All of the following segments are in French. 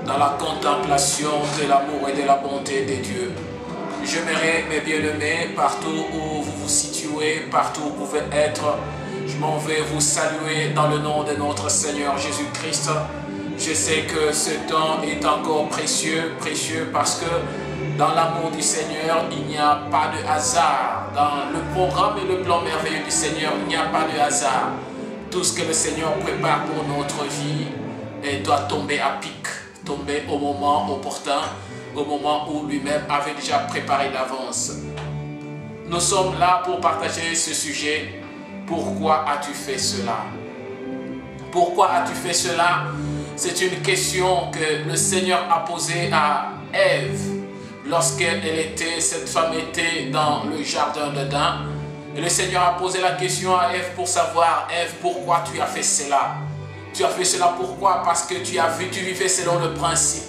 dans la contemplation de l'amour et de la bonté de Dieu. J'aimerais, mes bien-aimés, partout où vous vous situez, partout où vous pouvez être, je m'en vais vous saluer dans le nom de notre Seigneur Jésus-Christ. Je sais que ce temps est encore précieux, précieux parce que dans l'amour du Seigneur, il n'y a pas de hasard. Dans le programme et le plan merveilleux du Seigneur, il n'y a pas de hasard. Tout ce que le Seigneur prépare pour notre vie doit tomber à pic, tomber au moment opportun, au moment où lui-même avait déjà préparé d'avance. Nous sommes là pour partager ce sujet. Pourquoi as-tu fait cela? Pourquoi as-tu fait cela? C'est une question que le Seigneur a posée à Ève cette femme était dans le jardin d'Éden. Et le Seigneur a posé la question à Ève pour savoir, Ève, pourquoi tu as fait cela? Tu as fait cela pourquoi? Parce que tu vivais selon le principe.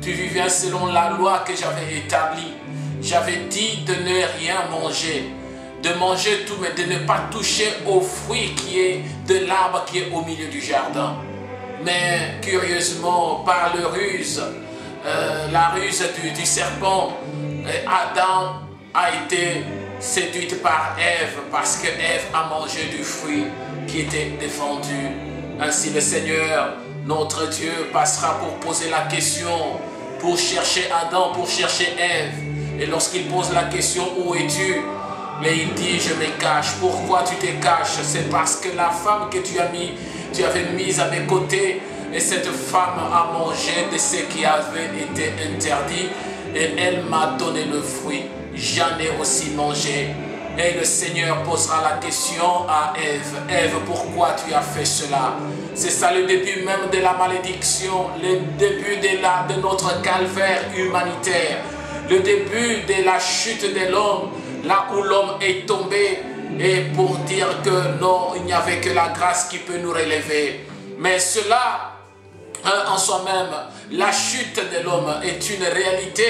Tu vivais selon la loi que j'avais établie. J'avais dit de ne rien manger, de manger tout, mais de ne pas toucher au fruit qui est de l'arbre qui est au milieu du jardin. Mais curieusement, par la ruse du serpent, Adam a été séduite par Ève parce que Ève a mangé du fruit qui était défendu. Ainsi le Seigneur, notre Dieu, passera pour poser la question, pour chercher Adam, pour chercher Ève. Et lorsqu'il pose la question, où es-tu? Mais il dit, je me cache. Pourquoi tu te caches? C'est parce que la femme que tu avais mise à mes côtés, et cette femme a mangé de ce qui avait été interdit, et elle m'a donné le fruit. J'en ai aussi mangé. Et le Seigneur posera la question à Ève. Ève, pourquoi tu as fait cela? C'est ça le début même de la malédiction, le début de notre calvaire humanitaire, le début de la chute de l'homme, là où l'homme est tombé, et pour dire que non, il n'y avait que la grâce qui peut nous relever. Mais cela, en soi-même, la chute de l'homme est une réalité,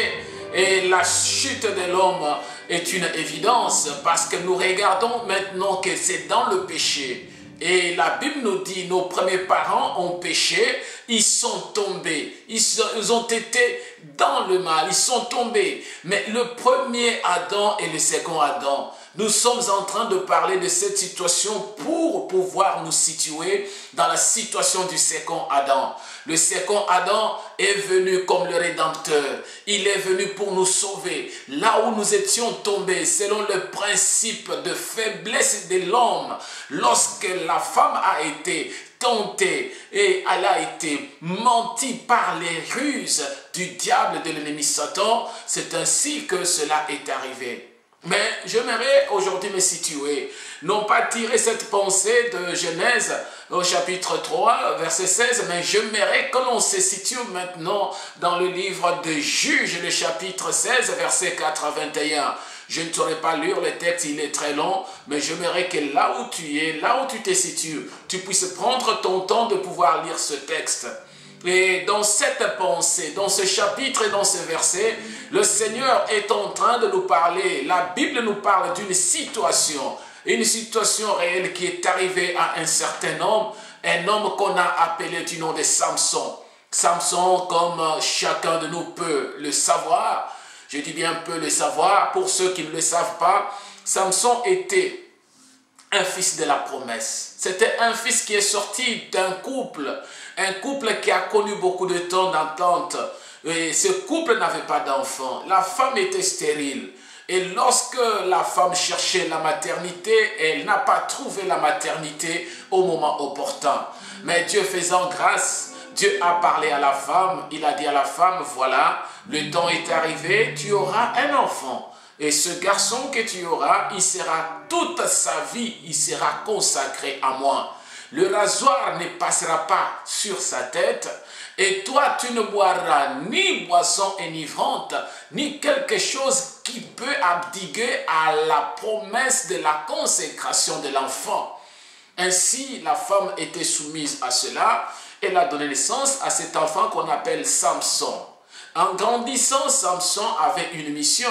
et la chute de l'homme est une évidence, parce que nous regardons maintenant que c'est dans le péché. Et la Bible nous dit, nos premiers parents ont péché, ils sont tombés, ils ont été dans le mal, ils sont tombés. Mais le premier Adam et le second Adam, nous sommes en train de parler de cette situation pour pouvoir nous situer dans la situation du second Adam. Le second Adam est venu comme le Rédempteur. Il est venu pour nous sauver. Là où nous étions tombés, selon le principe de faiblesse de l'homme, lorsque la femme a été tentée et elle a été mentie par les ruses du diable de l'ennemi Satan, c'est ainsi que cela est arrivé. Mais j'aimerais aujourd'hui me situer, non pas tirer cette pensée de Genèse au chapitre 3, verset 16, mais j'aimerais que l'on se situe maintenant dans le livre de Juges, le chapitre 16, verset 4 à 21. Je ne saurais pas lire le texte, il est très long, mais j'aimerais que là où tu es, là où tu te situes, tu puisses prendre ton temps de pouvoir lire ce texte. Et dans cette pensée, dans ce chapitre et dans ce verset, le Seigneur est en train de nous parler. La Bible nous parle d'une situation réelle qui est arrivée à un certain homme, un homme qu'on a appelé du nom de Samson. Samson, comme chacun de nous peut le savoir, je dis bien peut le savoir, pour ceux qui ne le savent pas, Samson était un fils de la promesse. C'était un fils qui est sorti d'un couple, un couple qui a connu beaucoup de temps d'attente. Et ce couple n'avait pas d'enfant. La femme était stérile. Et lorsque la femme cherchait la maternité, elle n'a pas trouvé la maternité au moment opportun. Mais Dieu faisant grâce, Dieu a parlé à la femme. Il a dit à la femme, voilà, le temps est arrivé, tu auras un enfant. Et ce garçon que tu auras, il sera toute sa vie, il sera consacré à moi. Le rasoir ne passera pas sur sa tête. Et toi, tu ne boiras ni boisson enivrante, ni quelque chose qui peut abdiguer à la promesse de la consécration de l'enfant. Ainsi, la femme était soumise à cela. Elle a donné naissance à cet enfant qu'on appelle Samson. En grandissant, Samson avait une mission.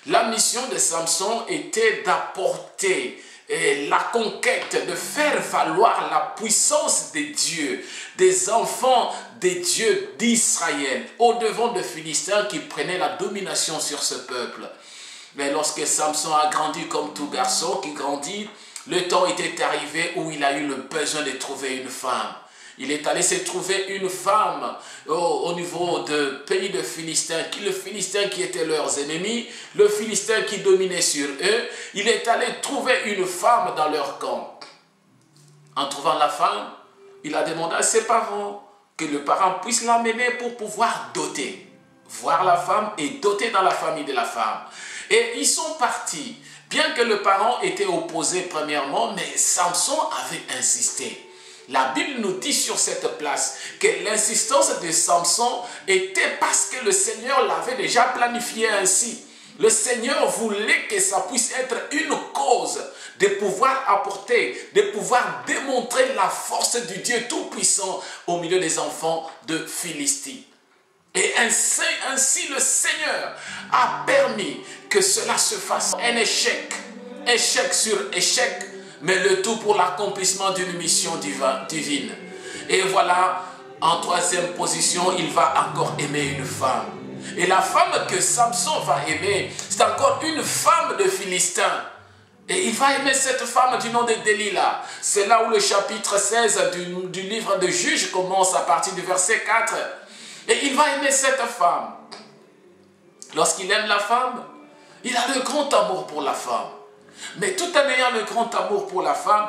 La mission de Samson était d'apporter et la conquête, de faire valoir la puissance de Dieu, des enfants de Dieu d'Israël, au-devant des Philistins qui prenaient la domination sur ce peuple. Mais lorsque Samson a grandi comme tout garçon qui grandit, le temps était arrivé où il a eu le besoin de trouver une femme. Il est allé se trouver une femme au niveau du pays de Philistins, le Philistin qui était leurs ennemis, le Philistin qui dominait sur eux. Il est allé trouver une femme dans leur camp. En trouvant la femme, il a demandé à ses parents que le parent puisse l'amener pour pouvoir doter. Voir la femme et doter dans la famille de la femme. Et ils sont partis. Bien que le parent était opposé premièrement, mais Samson avait insisté. La Bible nous dit sur cette place que l'insistance de Samson était parce que le Seigneur l'avait déjà planifié ainsi. Le Seigneur voulait que ça puisse être une cause de pouvoir apporter, de pouvoir démontrer la force du Dieu Tout-Puissant au milieu des enfants de Philistie. Et ainsi le Seigneur a permis que cela se fasse. Un échec, échec sur échec, mais le tout pour l'accomplissement d'une mission divine. Et voilà, en troisième position, il va encore aimer une femme. Et la femme que Samson va aimer, c'est encore une femme de Philistin. Et il va aimer cette femme du nom de Delilah. C'est là où le chapitre 16 du livre de Juges commence à partir du verset 4. Et il va aimer cette femme. Lorsqu'il aime la femme, il a le grand amour pour la femme. Mais tout en ayant le grand amour pour la femme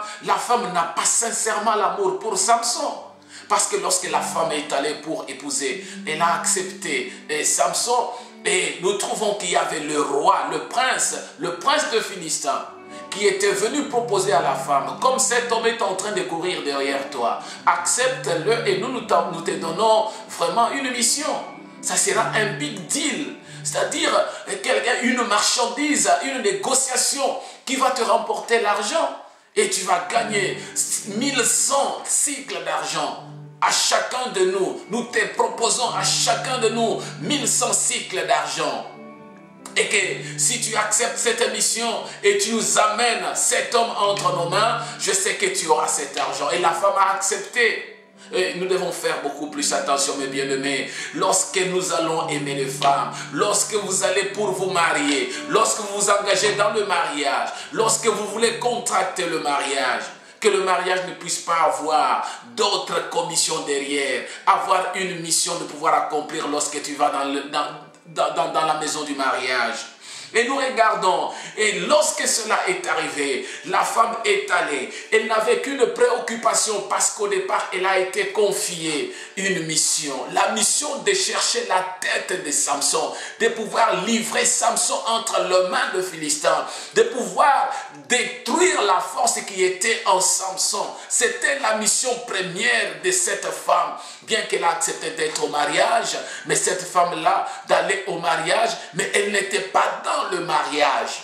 n'a pas sincèrement l'amour pour Samson. Parce que lorsque la femme est allée pour épouser, elle a accepté Samson. Et nous trouvons qu'il y avait le roi, le prince de Philistin, qui était venu proposer à la femme, comme cet homme est en train de courir derrière toi, accepte-le et nous te donnons vraiment une mission. Ça sera un big deal. C'est-à-dire une marchandise, une négociation qui va te remporter l'argent. Et tu vas gagner 1100 cycles d'argent à chacun de nous. Nous te proposons à chacun de nous 1100 cycles d'argent. Et que si tu acceptes cette mission et tu nous amènes cet homme entre nos mains, je sais que tu auras cet argent. Et la femme a accepté. Et nous devons faire beaucoup plus attention, mes bien-aimés, lorsque nous allons aimer les femmes, lorsque vous allez pour vous marier, lorsque vous vous engagez dans le mariage, lorsque vous voulez contracter le mariage, que le mariage ne puisse pas avoir d'autres commissions derrière, avoir une mission de pouvoir accomplir lorsque tu vas dans la maison du mariage. Et nous regardons, et lorsque cela est arrivé, la femme est allée. Elle n'avait qu'une préoccupation parce qu'au départ, elle a été confiée une mission. La mission de chercher la tête de Samson, de pouvoir livrer Samson entre les mains de Philistins, de pouvoir détruire la force qui était en Samson. C'était la mission première de cette femme. Bien qu'elle a accepté d'être au mariage, mais cette femme-là, d'aller au mariage, mais elle n'était pas dans le mariage.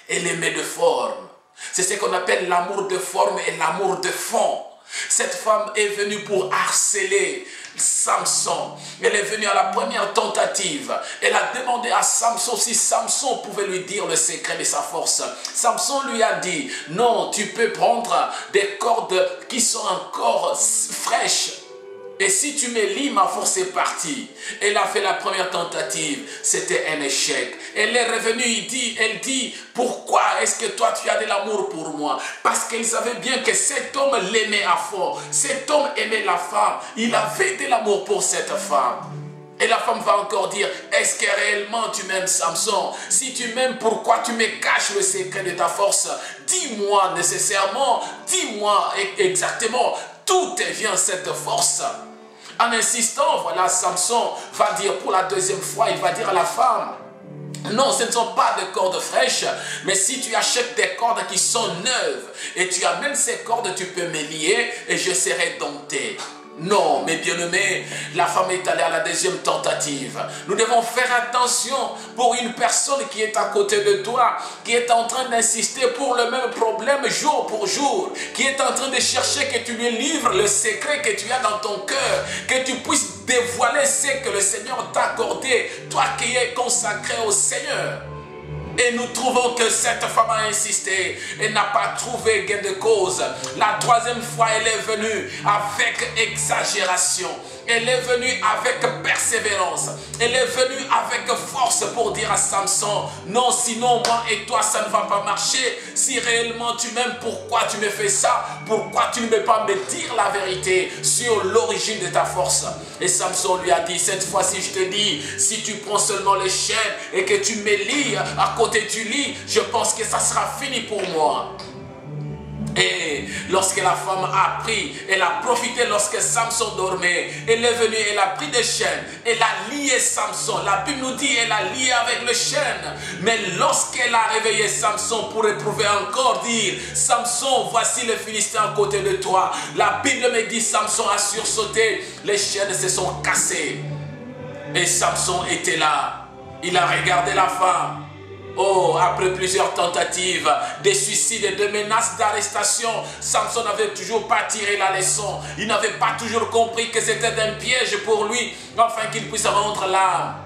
Elle aimait de forme. C'est ce qu'on appelle l'amour de forme et l'amour de fond. Cette femme est venue pour harceler Samson. Elle est venue à la première tentative. Elle a demandé à Samson si Samson pouvait lui dire le secret de sa force. Samson lui a dit, non, tu peux prendre des cordes qui sont encore fraîches. Et si tu me lis, ma force est partie. Elle a fait la première tentative. C'était un échec. Elle est revenue, elle dit, pourquoi est-ce que toi tu as de l'amour pour moi? Parce qu'elle savait bien que cet homme l'aimait à fond. Cet homme aimait la femme. Il avait de l'amour pour cette femme. Et la femme va encore dire, est-ce que réellement tu m'aimes, Samson? Si tu m'aimes, pourquoi tu me caches le secret de ta force? Dis-moi nécessairement, dis-moi exactement, d'où te vient cette force? En insistant, voilà, Samson va dire pour la deuxième fois, il va dire à la femme, non, ce ne sont pas des cordes fraîches, mais si tu achètes des cordes qui sont neuves et tu amènes ces cordes, tu peux me lier et je serai dompté. Non, mes bien-aimés, la femme est allée à la deuxième tentative. Nous devons faire attention pour une personne qui est à côté de toi, qui est en train d'insister pour le même problème jour pour jour, qui est en train de chercher que tu lui livres le secret que tu as dans ton cœur, que tu puisses dévoiler ce que le Seigneur t'a accordé, toi qui es consacré au Seigneur. Et nous trouvons que cette femme a insisté. Elle n'a pas trouvé gain de cause. La troisième fois, elle est venue avec exagération. Elle est venue avec persévérance. Elle est venue avec force pour dire à Samson, non, sinon moi et toi, ça ne va pas marcher. Si réellement tu m'aimes, pourquoi tu me fais ça? Pourquoi tu ne veux pas me dire la vérité sur l'origine de ta force? Et Samson lui a dit, cette fois-ci, je te dis, si tu prends seulement les chaînes et que tu me lis à côté du lit, je pense que ça sera fini pour moi. Et lorsque la femme a pris, elle a profité lorsque Samson dormait. Elle est venue, elle a pris des chaînes, elle a lié Samson. La Bible nous dit, elle a lié avec les chaînes. Mais lorsqu'elle a réveillé Samson pour éprouver encore, dire, Samson, voici le Philistin à côté de toi. La Bible me dit, Samson a sursauté, les chaînes se sont cassées. Et Samson était là, il a regardé la femme. Oh, après plusieurs tentatives de suicide et de menaces d'arrestation, Samson n'avait toujours pas tiré la leçon. Il n'avait pas toujours compris que c'était un piège pour lui, afin qu'il puisse rendre l'âme.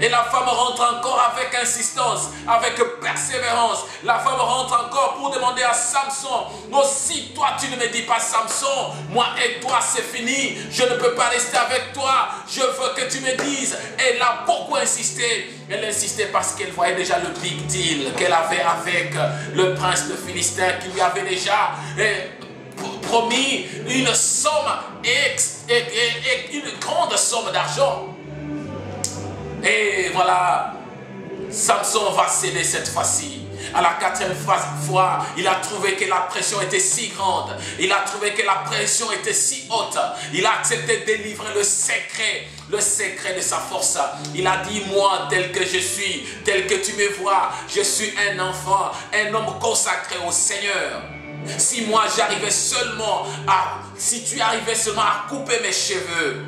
Et la femme rentre encore avec insistance, avec persévérance. La femme rentre encore pour demander à Samson, aussi toi tu ne me dis pas Samson, moi et toi c'est fini, je ne peux pas rester avec toi, je veux que tu me dises. Elle a beaucoup insisté. Elle insistait parce qu'elle voyait déjà le big deal qu'elle avait avec le prince de Philistin qui lui avait déjà promis une somme, une grande somme d'argent. Et voilà, Samson va céder cette fois-ci. À la quatrième fois, il a trouvé que la pression était si grande. Il a trouvé que la pression était si haute. Il a accepté de délivrer le secret de sa force. Il a dit, moi, tel que je suis, tel que tu me vois, je suis un enfant, un homme consacré au Seigneur. Si moi j'arrivais seulement si tu arrivais seulement à couper mes cheveux,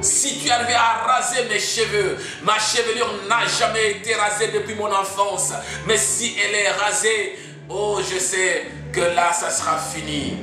si tu arrivais à raser mes cheveux, ma chevelure n'a jamais été rasée depuis mon enfance. Mais si elle est rasée, oh, je sais que là, ça sera fini.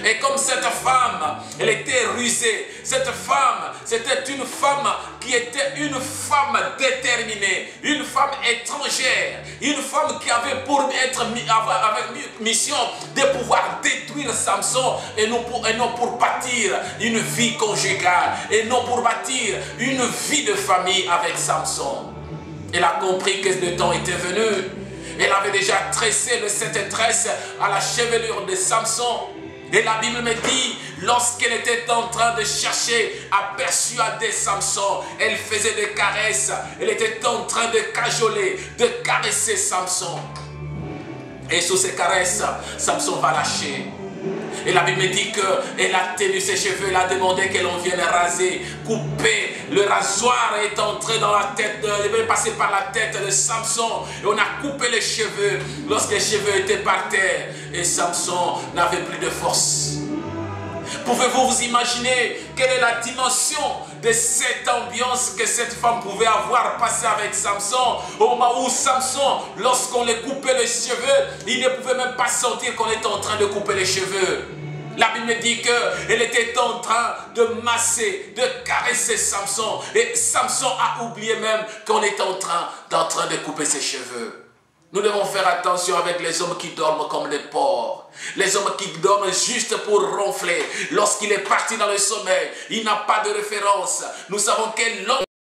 Et comme cette femme, elle était rusée. Cette femme, c'était une femme qui était une femme déterminée, une femme étrangère, une femme qui avait pour avec mission de pouvoir détruire Samson et non pour bâtir une vie conjugale et non pour bâtir une vie de famille avec Samson. Elle a compris que le temps était venu. Elle avait déjà tressé cette tresse à la chevelure de Samson. Et la Bible me dit, lorsqu'elle était en train de chercher à persuader Samson, elle faisait des caresses. Elle était en train de cajoler, de caresser Samson. Et sous ces caresses, Samson va lâcher. Et la Bible me dit qu'elle a tenu ses cheveux, elle a demandé qu'elle en vienne raser, couper. Le rasoir est entré dans la tête, il est passé par la tête de Samson. Et on a coupé les cheveux lorsque les cheveux étaient par terre. Et Samson n'avait plus de force. Pouvez-vous vous imaginer quelle est la dimension de cette ambiance que cette femme pouvait avoir passé avec Samson? Au moment où Samson, lorsqu'on lui coupait les cheveux, il ne pouvait même pas sentir qu'on était en train de couper les cheveux. La Bible dit qu'elle était en train de masser, de caresser Samson. Et Samson a oublié même qu'on était en train de couper ses cheveux. Nous devons faire attention avec les hommes qui dorment comme des porcs. Les hommes qui dorment juste pour ronfler. Lorsqu'il est parti dans le sommeil, il n'a pas de référence. Nous savons que l'homme